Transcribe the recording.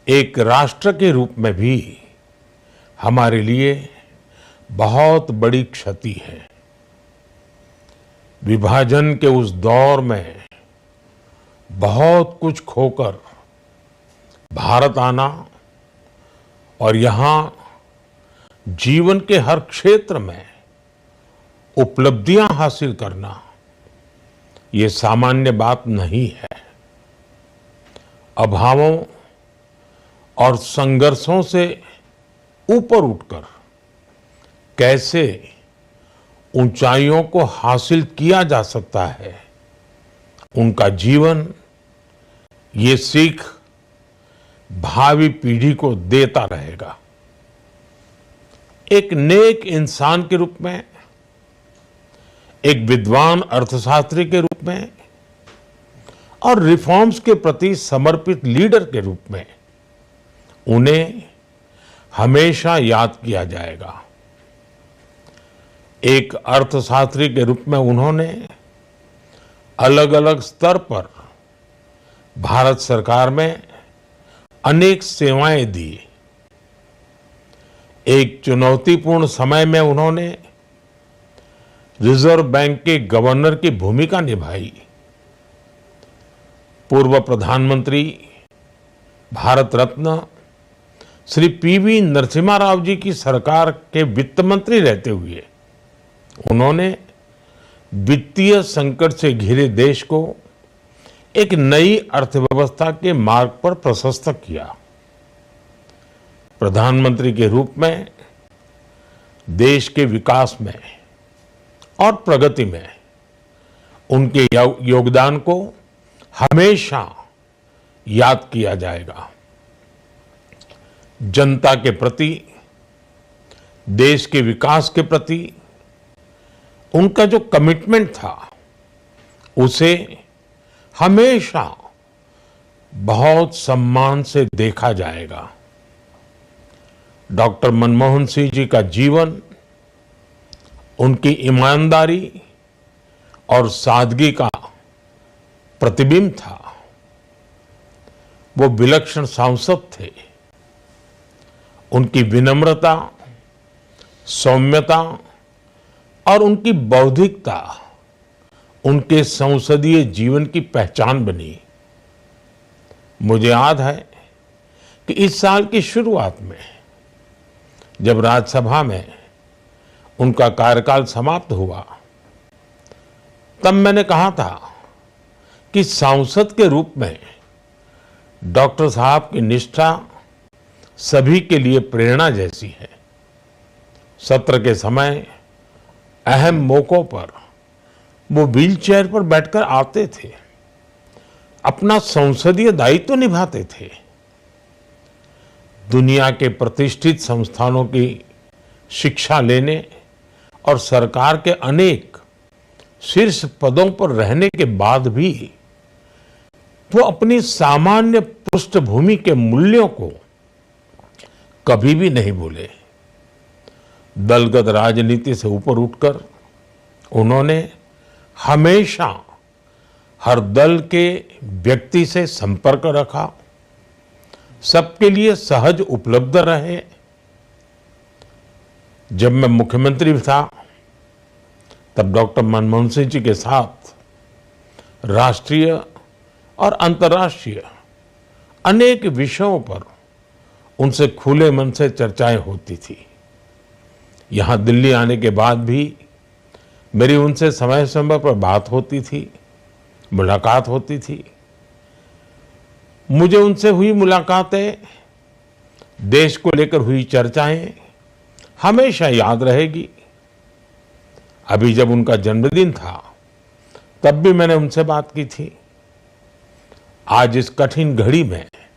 एक राष्ट्र के रूप में भी हमारे लिए बहुत बड़ी क्षति है। विभाजन के उस दौर में बहुत कुछ खोकर भारत आना और यहाँ जीवन के हर क्षेत्र में उपलब्धियां हासिल करना, ये सामान्य बात नहीं है। अभावों और संघर्षों से ऊपर उठकर कैसे ऊंचाइयों को हासिल किया जा सकता है, उनका जीवन ये सीख भावी पीढ़ी को देता रहेगा। एक नेक इंसान के रूप में, एक विद्वान अर्थशास्त्री के रूप में और रिफॉर्म्स के प्रति समर्पित लीडर के रूप में उन्हें हमेशा याद किया जाएगा। एक अर्थशास्त्री के रूप में उन्होंने अलग अलग स्तर पर भारत सरकार में अनेक सेवाएं दी। एक चुनौतीपूर्ण समय में उन्होंने रिजर्व बैंक के गवर्नर की भूमिका निभाई। पूर्व प्रधानमंत्री भारत रत्न श्री पीवी नरसिम्हा राव जी की सरकार के वित्त मंत्री रहते हुए उन्होंने वित्तीय संकट से घिरे देश को एक नई अर्थव्यवस्था के मार्ग पर प्रशस्त किया। प्रधानमंत्री के रूप में देश के विकास में और प्रगति में उनके योगदान को हमेशा याद किया जाएगा। जनता के प्रति, देश के विकास के प्रति उनका जो कमिटमेंट था, उसे हमेशा बहुत सम्मान से देखा जाएगा। डॉक्टर मनमोहन सिंह जी का जीवन उनकी ईमानदारी और सादगी का प्रतिबिंब था। वो विलक्षण सांसद थे। उनकी विनम्रता, सौम्यता और उनकी बौद्धिकता उनके संसदीय जीवन की पहचान बनी। मुझे याद है कि इस साल की शुरुआत में जब राज्यसभा में उनका कार्यकाल समाप्त हुआ, तब मैंने कहा था कि सांसद के रूप में डॉक्टर साहब की निष्ठा सभी के लिए प्रेरणा जैसी है। सत्र के समय अहम मौकों पर वो व्हीलचेयर पर बैठकर आते थे, अपना संसदीय दायित्व निभाते थे। दुनिया के प्रतिष्ठित संस्थानों की शिक्षा लेने और सरकार के अनेक शीर्ष पदों पर रहने के बाद भी वो अपनी सामान्य पृष्ठभूमि के मूल्यों को कभी भी नहीं भूले। दलगत राजनीति से ऊपर उठकर उन्होंने हमेशा हर दल के व्यक्ति से संपर्क रखा, सबके लिए सहज उपलब्ध रहे। जब मैं मुख्यमंत्री था, तब डॉक्टर मनमोहन सिंह जी के साथ राष्ट्रीय और अंतर्राष्ट्रीय अनेक विषयों पर उनसे खुले मन से चर्चाएं होती थी। यहाँ दिल्ली आने के बाद भी मेरी उनसे समय समय पर बात होती थी, मुलाकात होती थी। मुझे उनसे हुई मुलाकातें, देश को लेकर हुई चर्चाएं हमेशा याद रहेगी। अभी जब उनका जन्मदिन था, तब भी मैंने उनसे बात की थी। आज इस कठिन घड़ी में